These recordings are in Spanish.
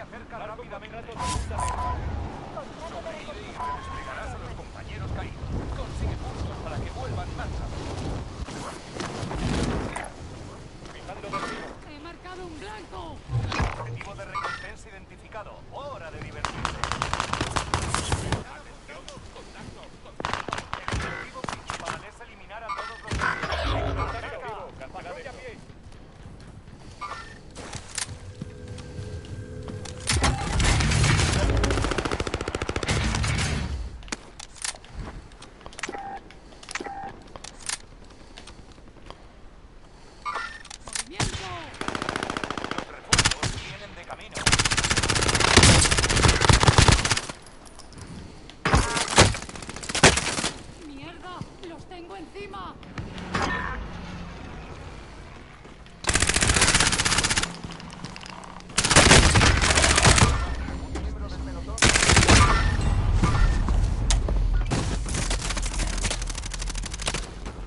se acerca Marco rápidamente. contrato segunda vez. Sobrevive y redesplegarás a los compañeros caídos. Consigue puntos para que vuelvan más rápido. Fijando objetivo. ¡He marcado un blanco! Objetivo de recompensa identificado. Hora de divertirse. El objetivo principal es eliminar a todos los enemigos. Contacto. Patrulla a pie. ¡Movimiento! Los refuerzos vienen de camino. ¡Mierda! ¡Los tengo encima! Un miembro del pelotón.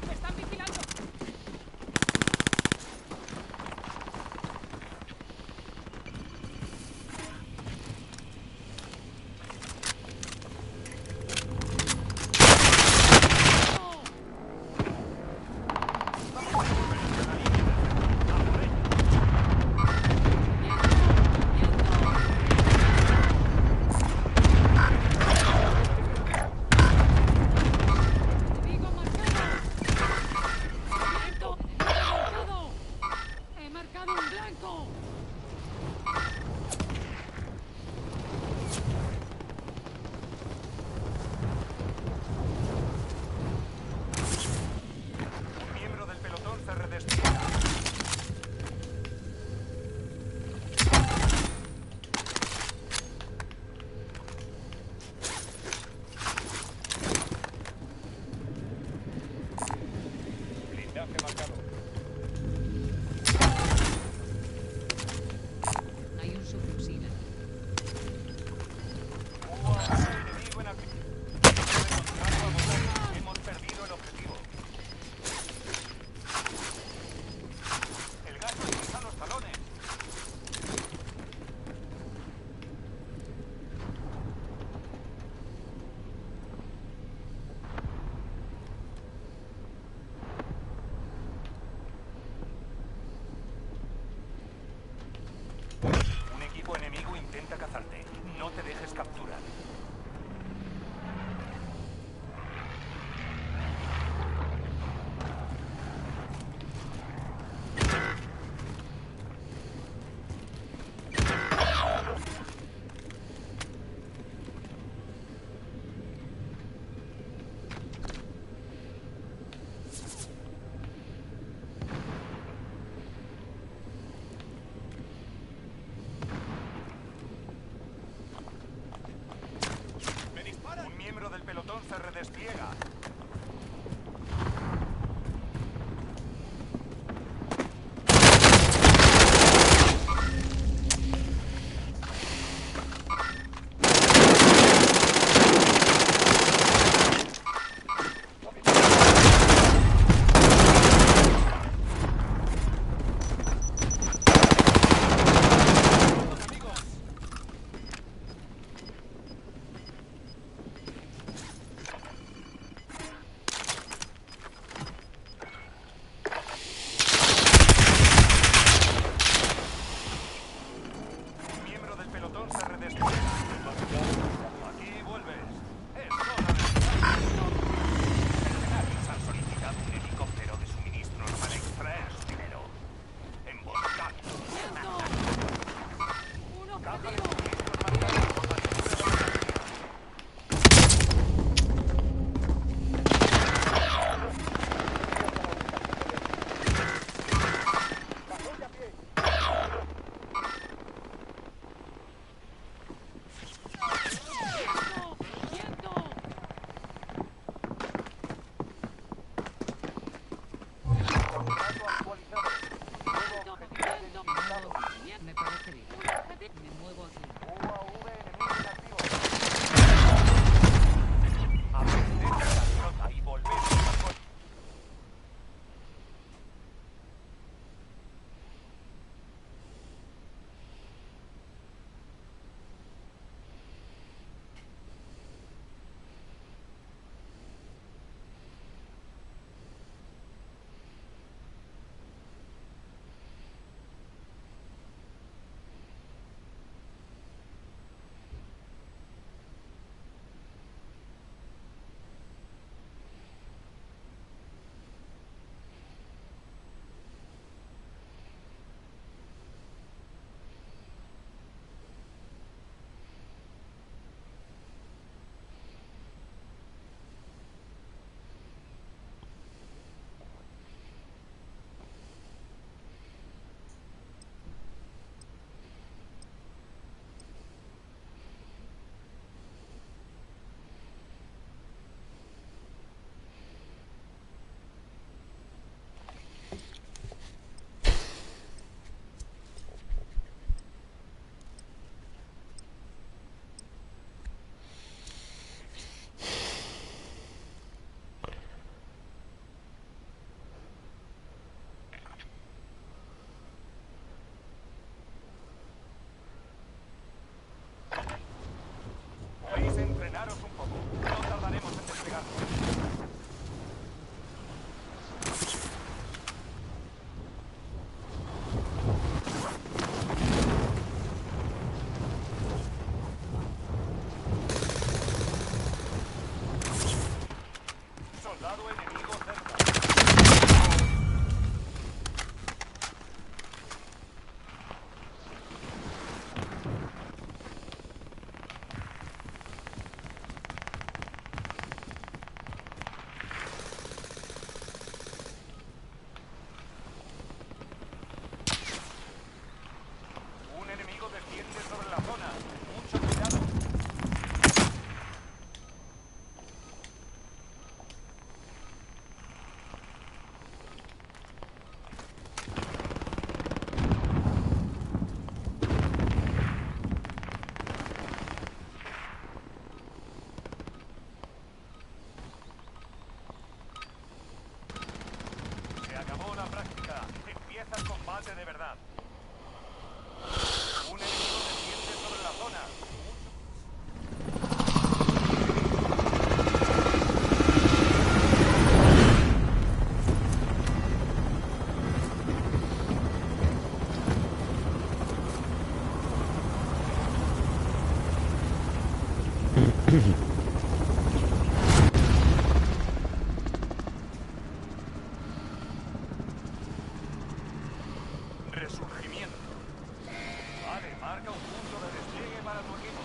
¡Me están vigilando! ¡Enemigo marcado! ¡Cierto! ¡Enemigo marcado! ¡He marcado un blanco! Un miembro del pelotón se redespliega. Blindaje marcado. Hay un subfusil aquí. Enemigo en actividad. Hemos perdido el objetivo. El gas nos pisa los talones. Un equipo enemigo intenta cazarte. No te dejes capturar. Resurgimiento. Vale, marca un punto de despliegue para tu equipo.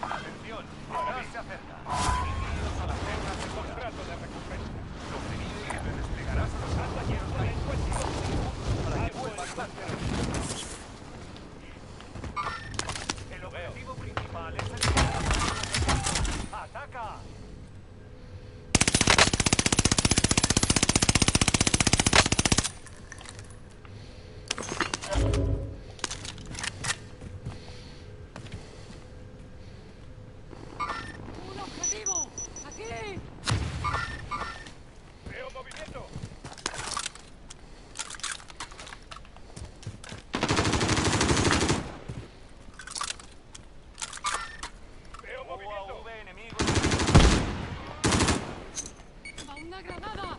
Atención, gas se acerca. Dirigidos a la zona segura. Contrato de recompensa. Lo obtenido y le desplegarás a los compañeros caídos. Para que vuelvan más veloz. El objetivo principal es eliminar a todos los enemigos. ¡Ataca! ¡Un objetivo! ¡Aquí! Veo movimiento. Veo movimiento. UAV enemigo. ¡Va una granada!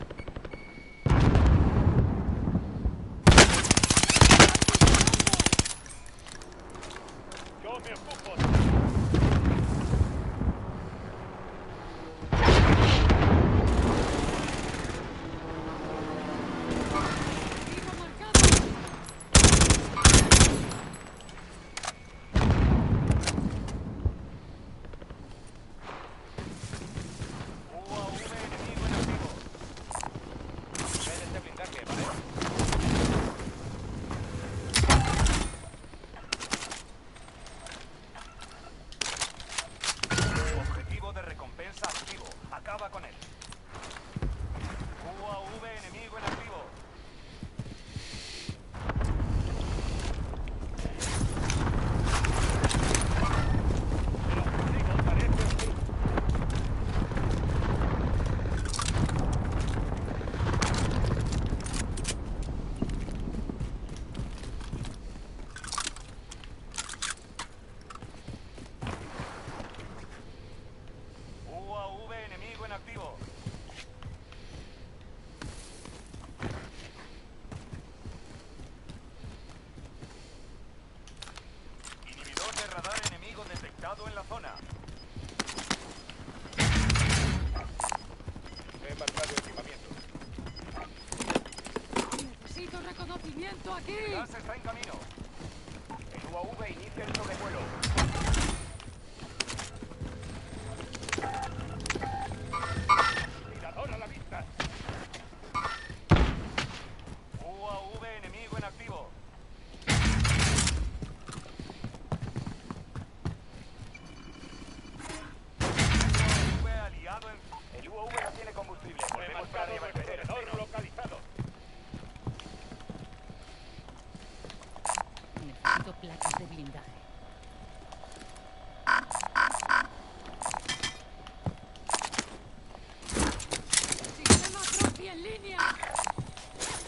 Yo me ocupo. ¡Objetivo marcado! UAV enemigo en activo. Ven este blindaje, ¿vale? Objetivo de recompensa activo. Acaba con él. UAV enemigo en activo. El objetivo parece un grupo. UAV enemigo en activo. Inhibidor de radar enemigo detectado en la zona. He marcado equipamiento. ¡Necesito reconocimiento aquí! El gas está en camino. El UAV inicia el sobrevuelo. Tirador a la vista. UAV enemigo en activo. UAV aliado en... El UAV no tiene combustible. He Volvemos para marcado recorredor localizado. Necesito placas de blindaje. ¡Sistema proxy en línea!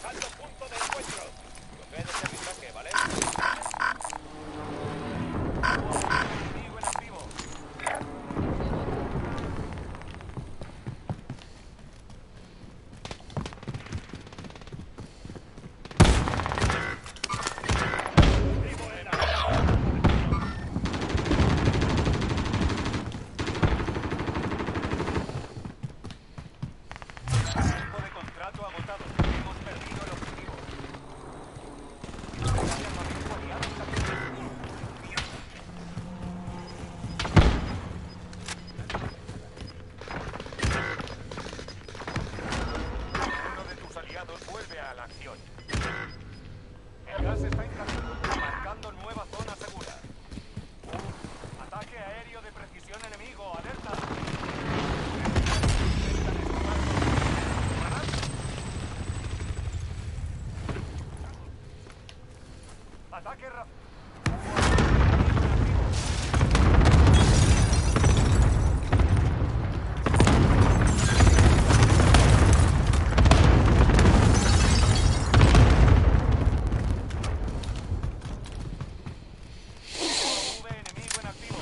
Alto punto de encuentro. Ven este blindaje, ¿vale? Enemigo en activo. Vivo en la Tiempo de contrato agotado. Hemos perdido el objetivo. Campamento aliado en camino. Uno de tus aliados vuelve a la acción. El gas está en camino, marcando nueva zona segura. Ataque aéreo de precisión enemigo. ¡Alerta! Ataque rápido. UAV enemigo en activo.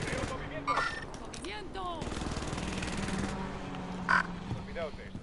Veo movimiento. ¡Movimiento! Olvidaos de eso.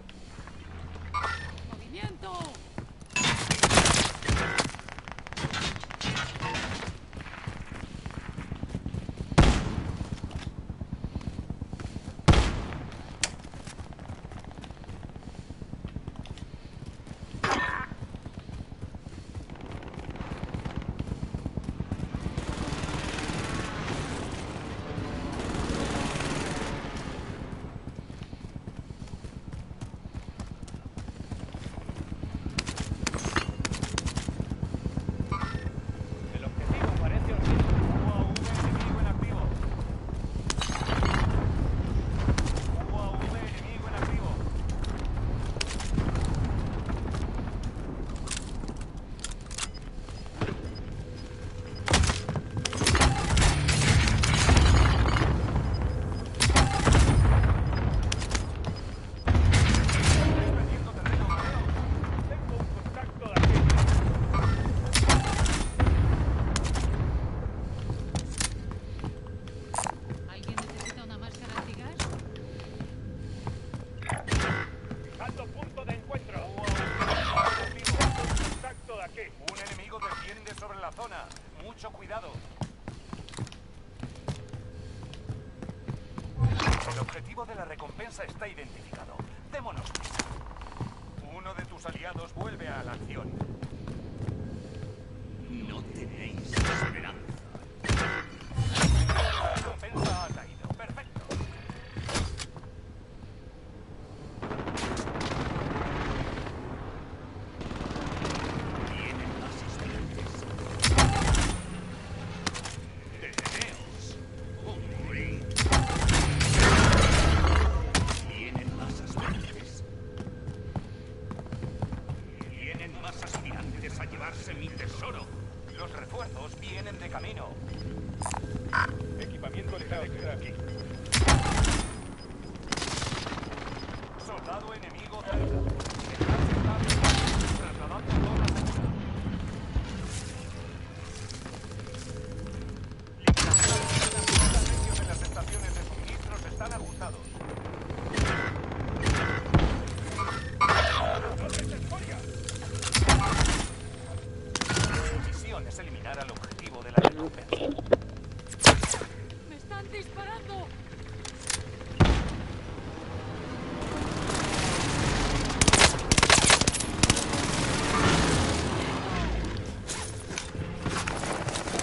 objetivo de la recompensa está identificado. Démonos prisa. Uno de tus aliados vuelve a la acción. No tenéis esperanza. La recompensa ha caído. Perfecto. Vienen más estudiantes. Deteneos. Hombre. Vienen más aspirantes. Vienen más aspirantes a llevarse mi tesoro. Los refuerzos vienen de camino. Equipamiento letal extra aquí. Soldado enemigo cerca. El gas está trasladando zona segura. Los precios en las estaciones de suministros están ajustados. Tu misión es eliminar al objetivo de la recompensa. ¡Me están disparando!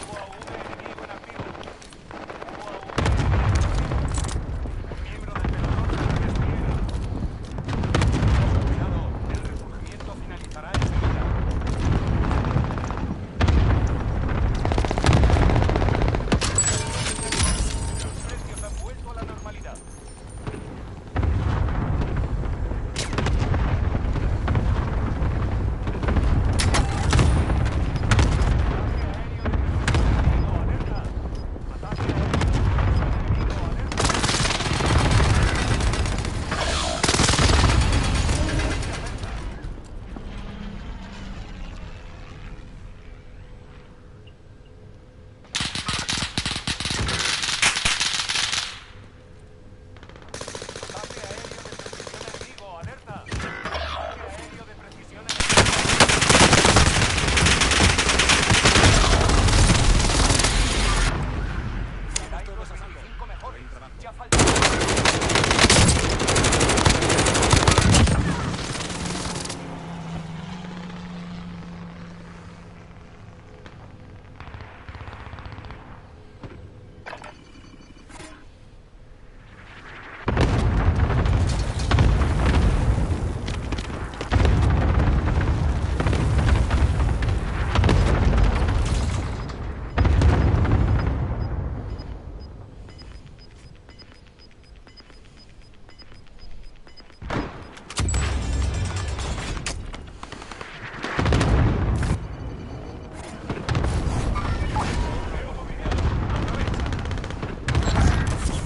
UAV enemigo en activo. Un miembro del pelotón se despliega. Cuidado, el resurgimiento finalizará enseguida. Los precios han vuelto a la normalidad. Ataque aéreo de precisión enemigo, alerta. Ataque aéreo de precisión enemigo. Hay 25 mejores. Ya falta.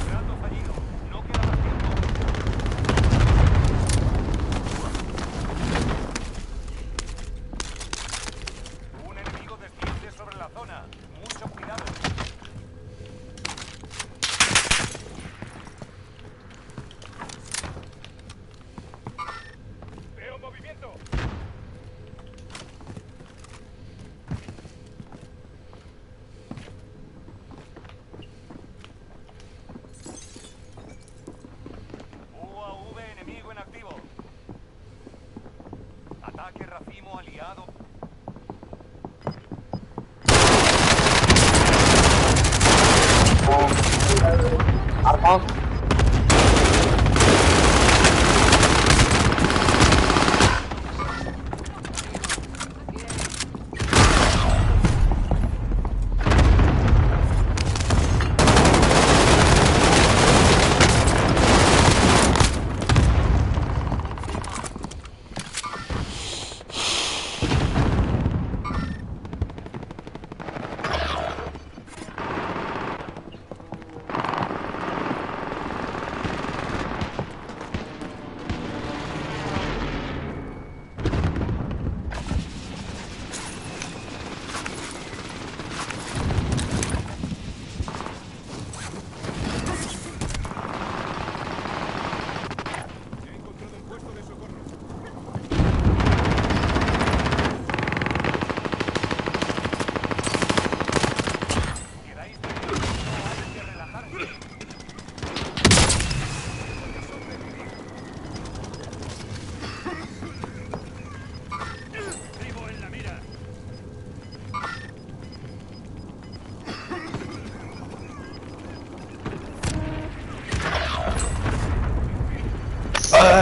Trato fallido. No queda más tiempo. Un enemigo desciende sobre la zona. Mucho cuidado. Veo movimiento. UAV enemigo en activo. Ataque racimo aliado. Arcos.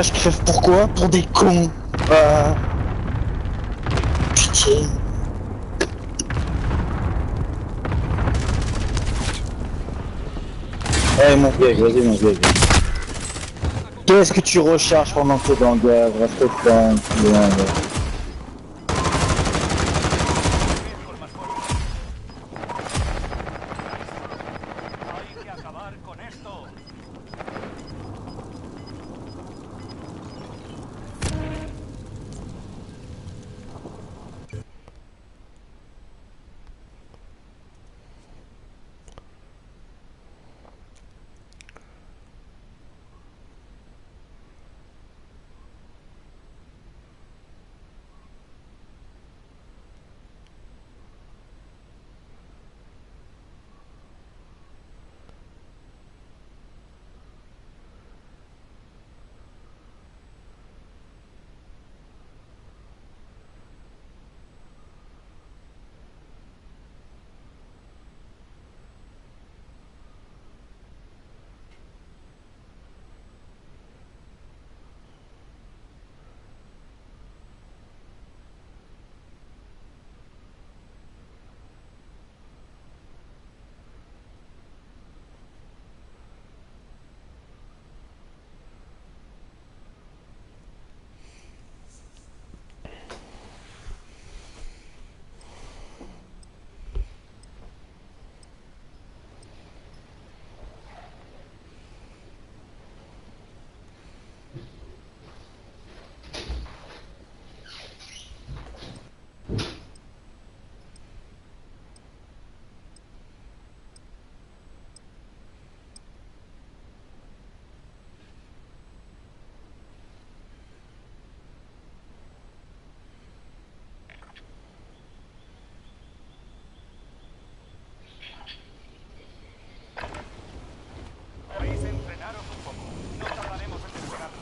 Je crève pourquoi? Pour des cons. Pitié. Allez mon vieil, vas-y mon vieil. Qu'est-ce que tu recharges pendant que t'es dans le gaz? Reste calme, bien. Hay que acabar con esto. Podéis entrenaros un poco. No tardaremos en despegarlo.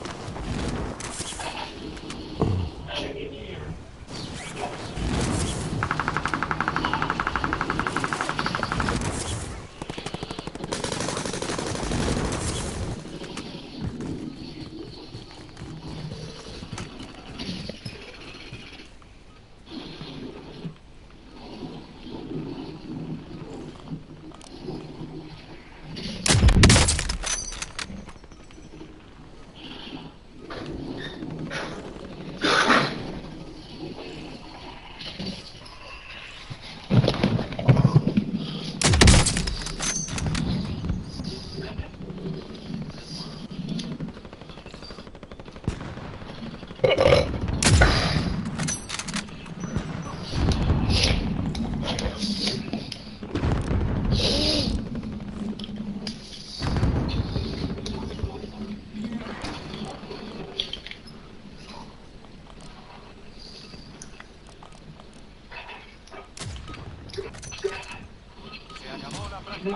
Se acabó la práctica.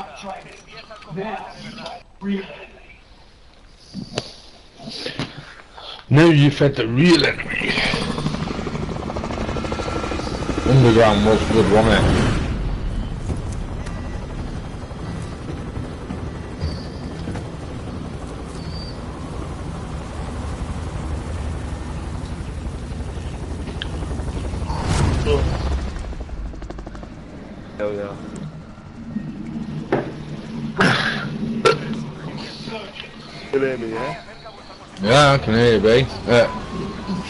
Empieza el combate de verdad. Now you fed the real enemy. Underground was good, wasn't it? Hell yeah. You hear me, yeah? Yeah, I can hear you, B.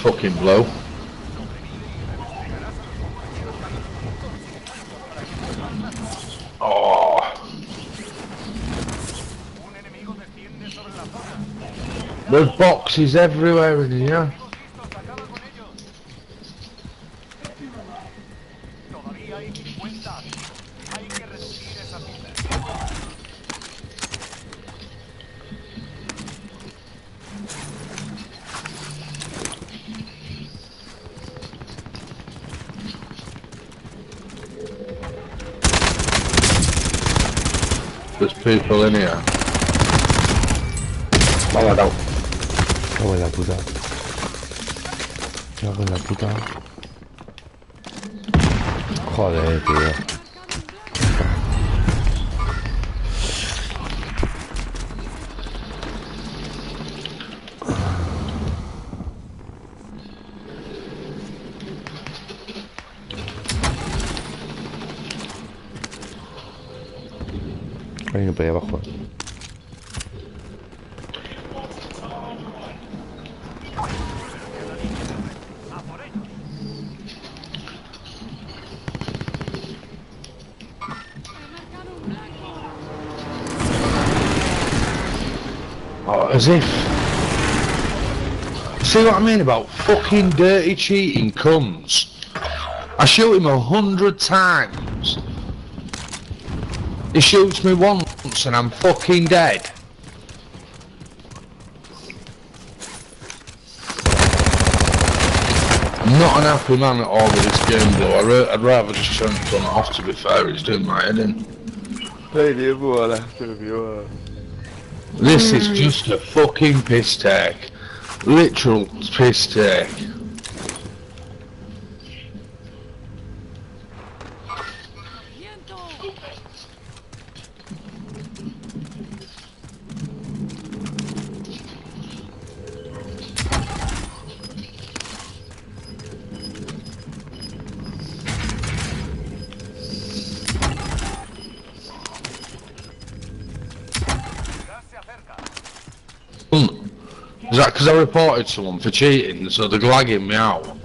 Fucking blow. Oh. Un enemigo desciende sobre la zona. There's boxes everywhere in here. Listos, acaba con ellos. Todavía hay 50 activos. Hay que reducir esa cifra. There's people in here. Me ha matado. Cago en la puta. Cago en la puta. Joder, tío. Hay uno por ahí abajo. Oh, as if. See what I mean about fucking dirty cheating cunts? I shoot him 100 times. He shoots me once and I'm fucking dead. I'm not an happy man at all with this game though. I'd rather just turn it off, to be fair. It's doing my head in. This is just a fucking piss take. Literal piss take. Is that because I reported someone for cheating, so they're glagging me out?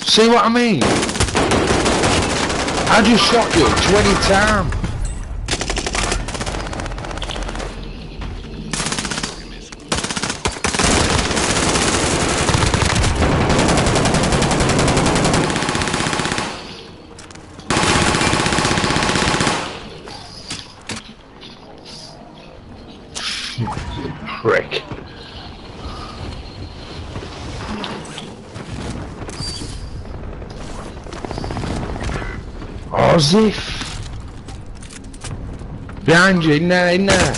See what I mean? I just shot you 20 times. Prick. Oh, Ziff! Behind you, in there, in there!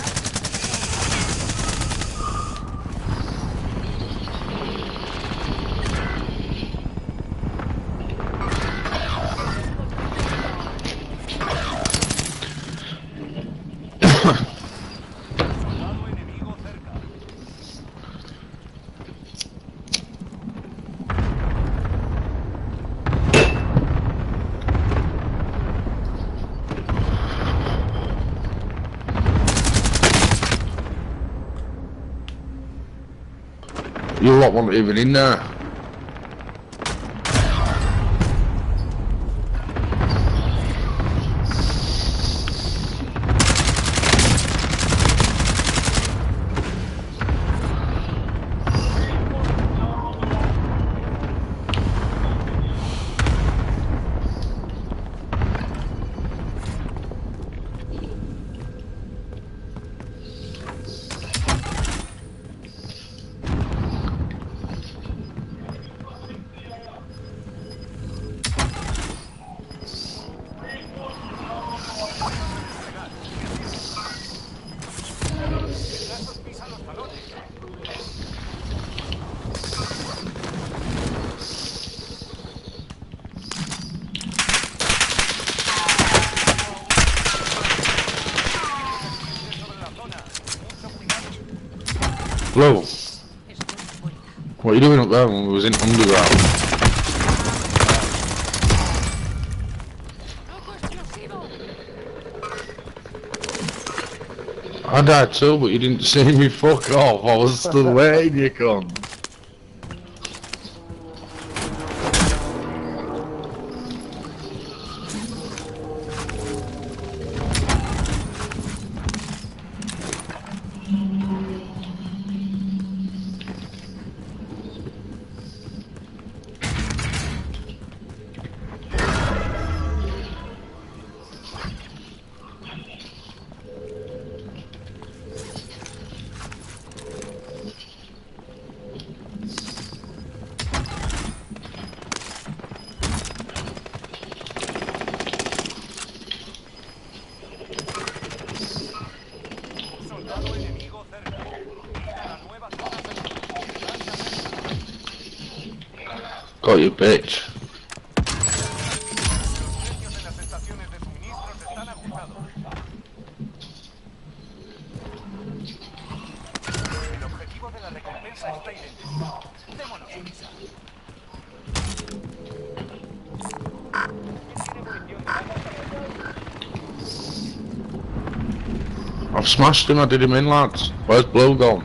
You lot weren't even in there. Hello. What are you doing up there when we was in underground? I died too, but you didn't see me. Fuck off. I was still waiting, you cunt. Soldado enemigo cerca. Mira la nueva zona segura. Got you, bitch. Los precios en las estaciones de suministros están ajustados. El objetivo de la recompensa está identificado. Démonos prisa. I've smashed him, I did him in, lads. Where's Blue gone?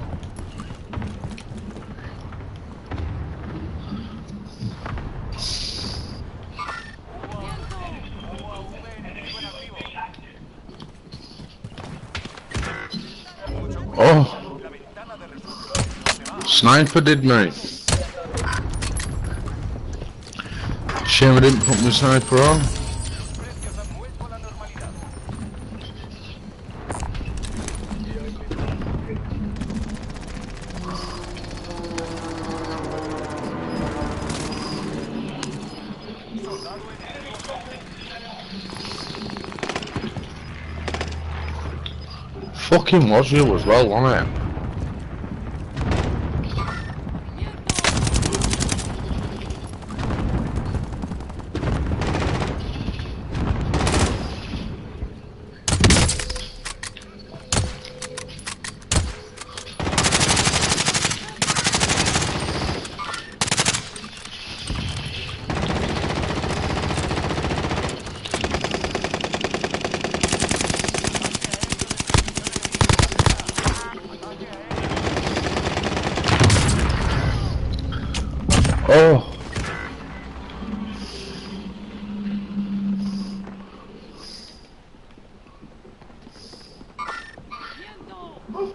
UAV enemigo en activo. Mucho cuidado. Oh, La ventana de refugio se va. sniper did me. Shame I didn't put my sniper on. Los precios han vuelto a la normalidad. Soldado enemigo cerca. Fucking was you as well, wasn't it? Oh,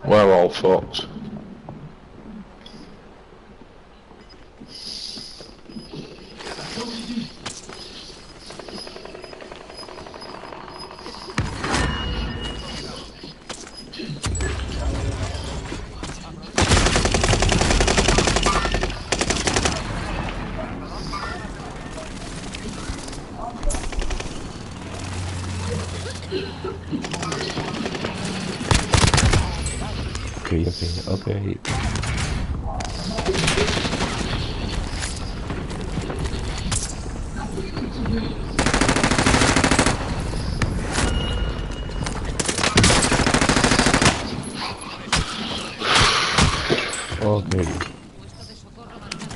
we're all fucked. Okay. Okay. Puesto de socorro marcado.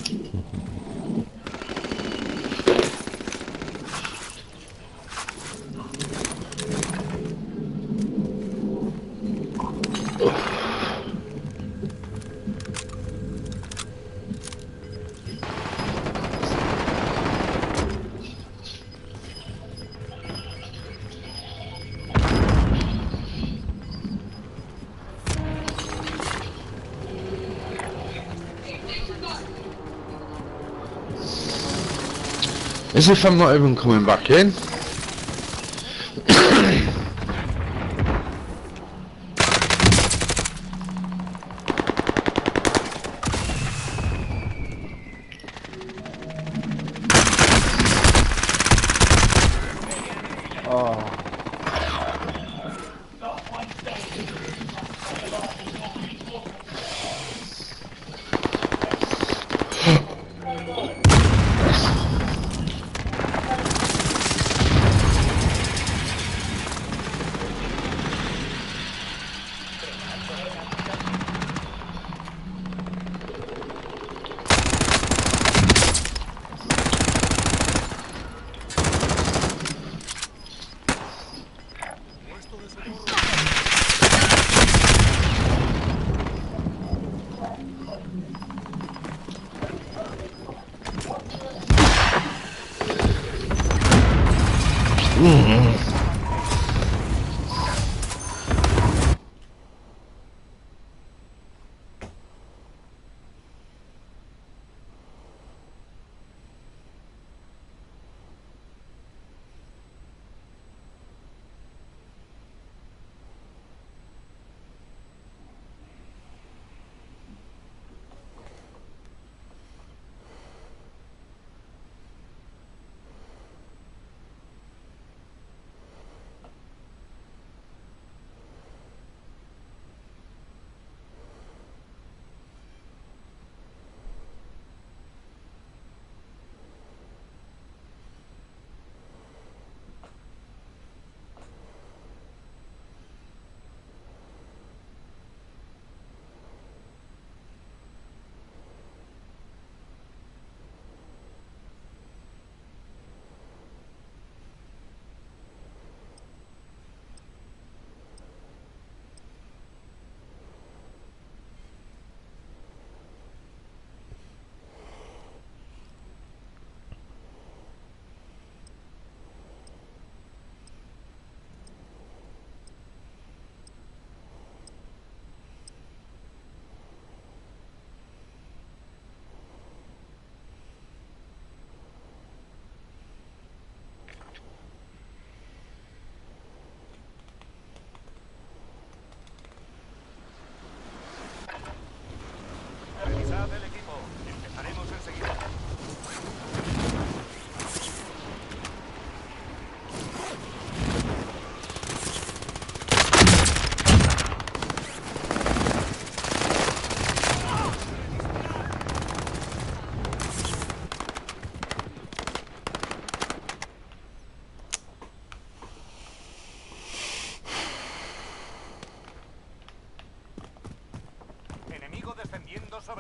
As if I'm not even coming back in.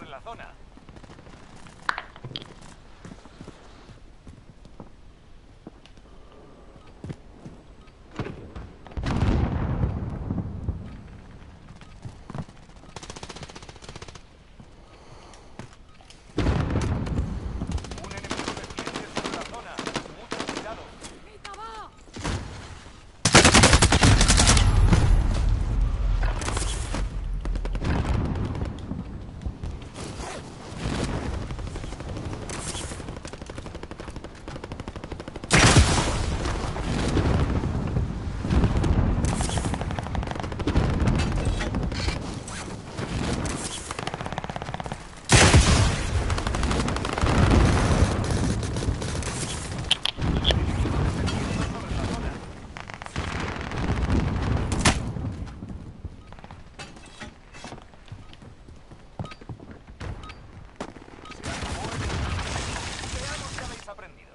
en la zona. Un enemigo desciende sobre la zona. Mucho cuidado. Veamos qué habéis aprendido.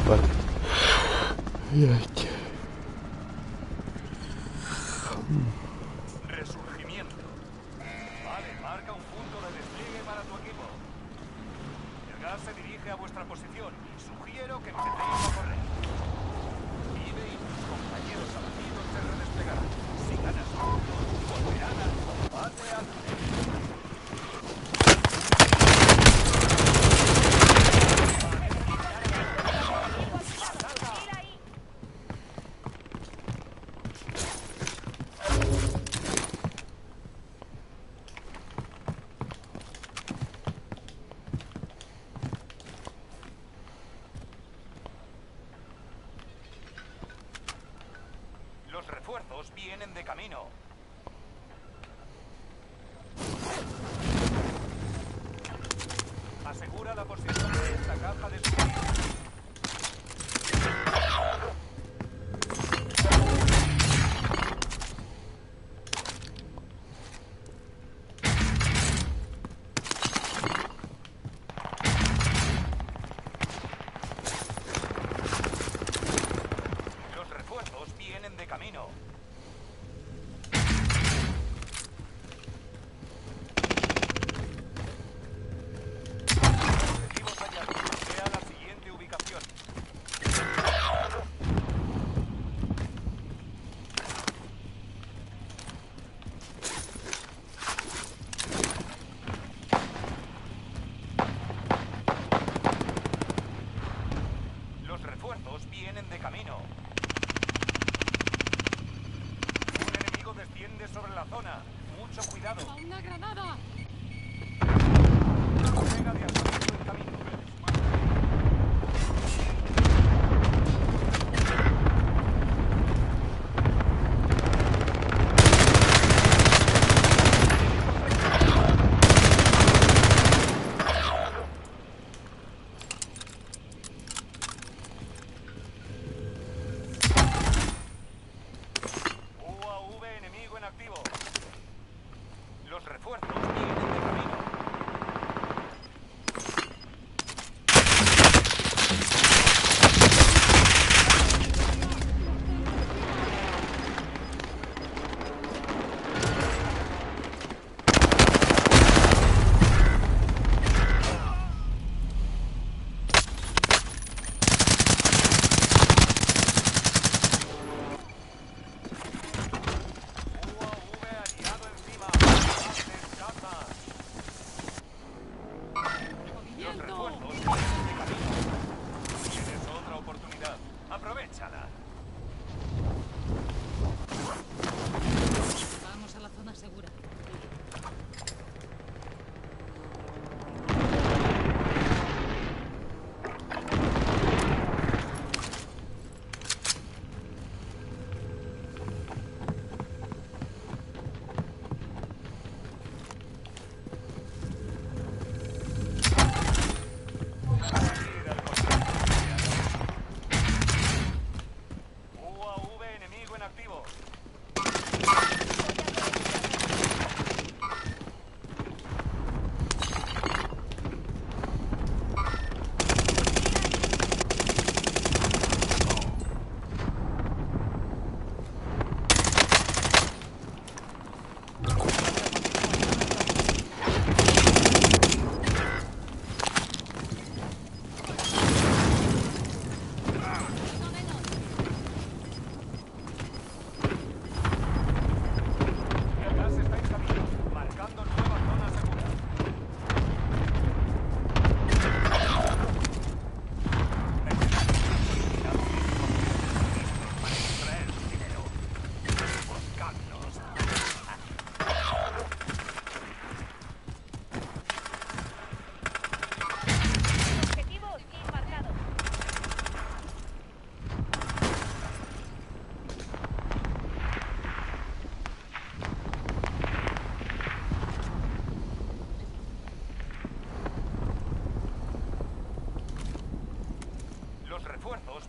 Vale. Resurgimiento. Vale, marca un punto de despliegue para tu equipo. El gas se dirige a vuestra posición y sugiero que empecéis a correr. Vive y tus compañeros abatidos se redesplegarán. Si ganas puntos, volverán al combate antes. Los refuerzos vienen de camino. Asegura la posición de esta caja de suministros. Los refuerzos vienen de camino. Objetivos hallados. Sea la siguiente ubicación. Los refuerzos vienen de camino. Un enemigo desciende sobre la zona. Mucho cuidado. ¡Una granada! Una bodega de asalto en camino. UAV enemigo en activo. Los refuerzos vienen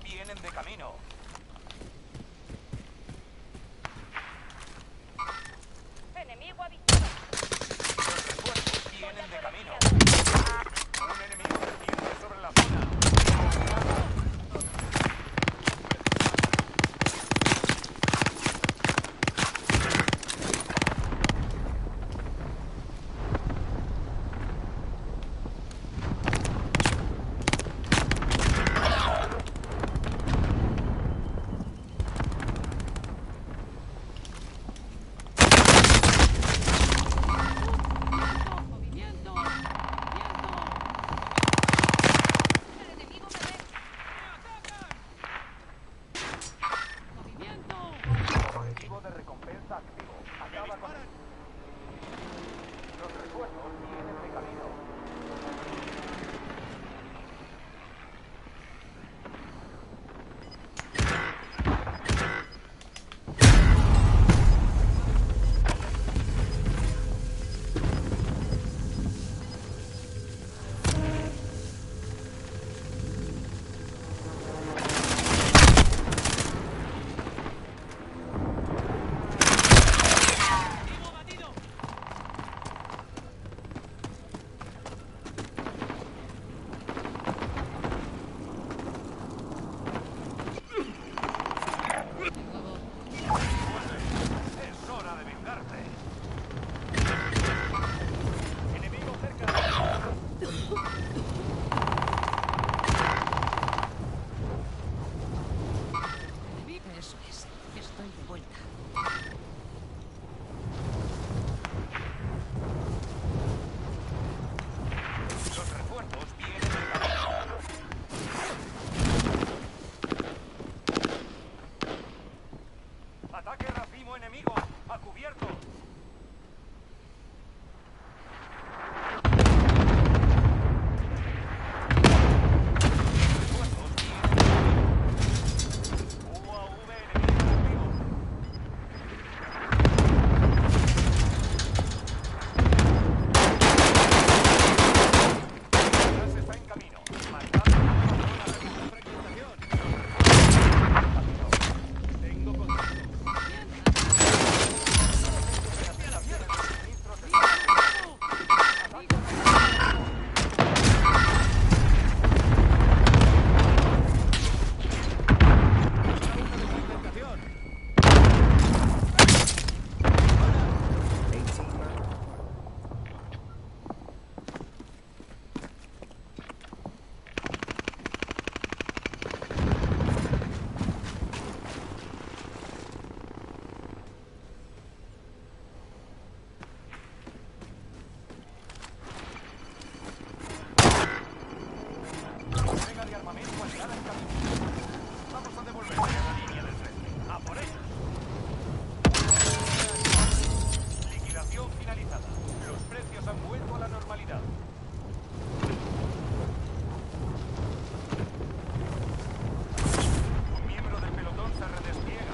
vienen de camino. Enemigo avistado. Los refuerzos vienen de camino. Un enemigo desciende sobre la zona. ¡Movimiento! ¡Viento! ¡El enemigo me ve! ¡Movimiento! Objetivo de recompensa activo. Acaba con él. Los refuerzos vienen de camino. Es hora de vengarte. Enemigo cerca. Eso es. Estoy de vuelta. Los refuerzos vienen de camino. Ataque racimo enemigo. A cubierto. Refuerzos vienen de camino. UAV enemigo activo. Gas está en camino. Marcando una zona de fragmentación. Tengo contacto. Suministros entrega de armamento aliada en camino. Vamos a devolver a la línea del frente. ¡A por ellos! Liquidación finalizada. Los precios han vuelto a la normalidad. Un miembro del pelotón se redespliega.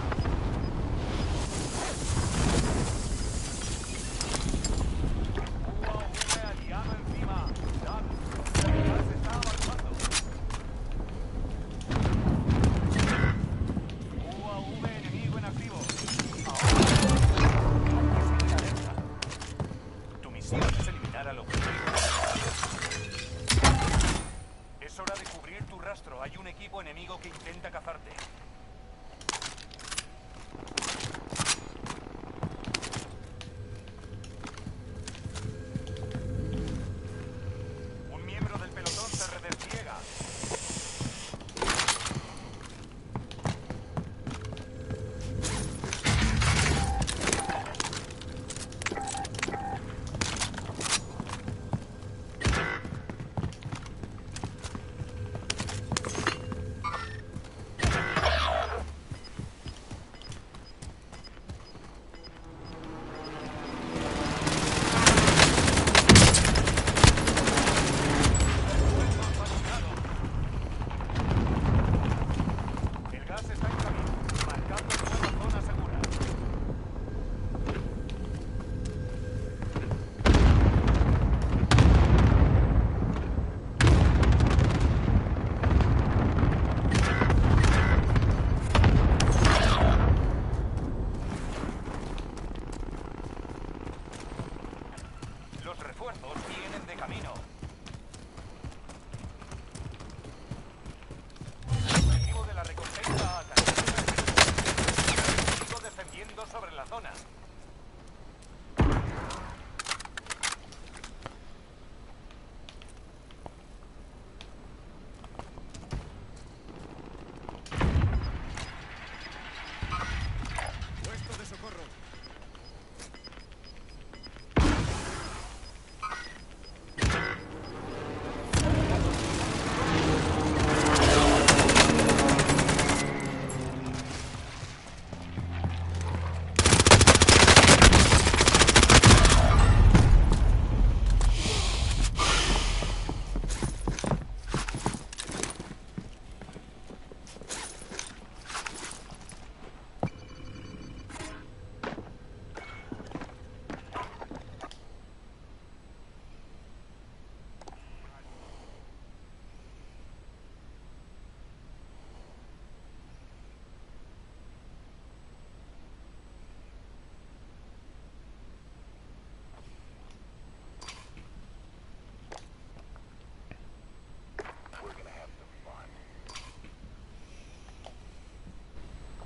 UAV aliado encima. Cuidado. El gas está avanzando. UAV enemigo en activo. Ahora. Alerta. Tu misión es eliminar al objetivo. Es hora de cubrir tu rastro. Hay un equipo enemigo que intenta cazarte.